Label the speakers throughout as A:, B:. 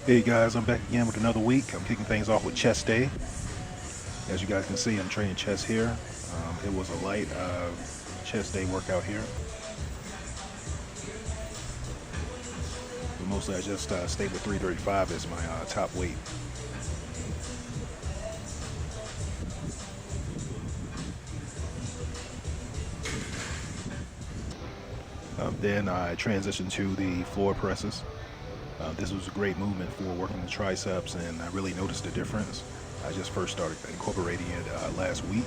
A: Hey guys, I'm back again with another week. I'm kicking things off with chest day. As you guys can see, I'm training chest here. It was a light chest day workout here. But mostly I just stayed with 335 as my top weight. Then I transitioned to the floor presses. This was a great movement for working the triceps, and I really noticed a difference. I just first started incorporating it last week.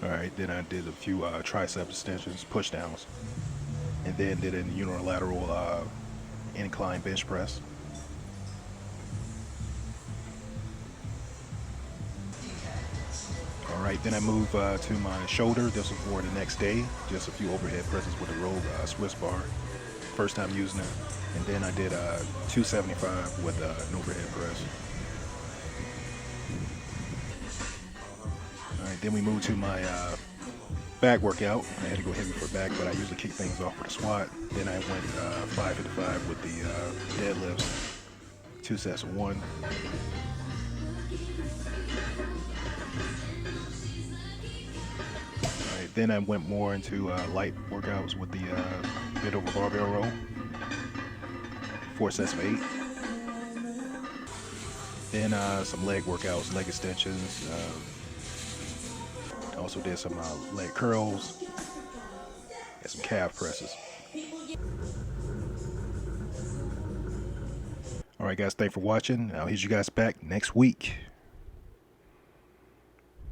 A: Alright, then I did a few tricep extensions, push downs, and then did a unilateral incline bench press. Alright, then I moved to my shoulder. This was for the next day. Just a few overhead presses with a rogue Swiss bar. First time using it. And then I did 275 with an overhead press. Alright, then we moved to my back workout. I had to go heavy for back, but I usually kick things off with a squat. Then I went 555 with the deadlifts. 2 sets of 1. Then I went more into light workouts with the bent over barbell row. 4 sets of 8. Then some leg workouts, leg extensions. Also did some leg curls and some calf presses. All right, guys, thanks for watching. I'll hit you guys back next week.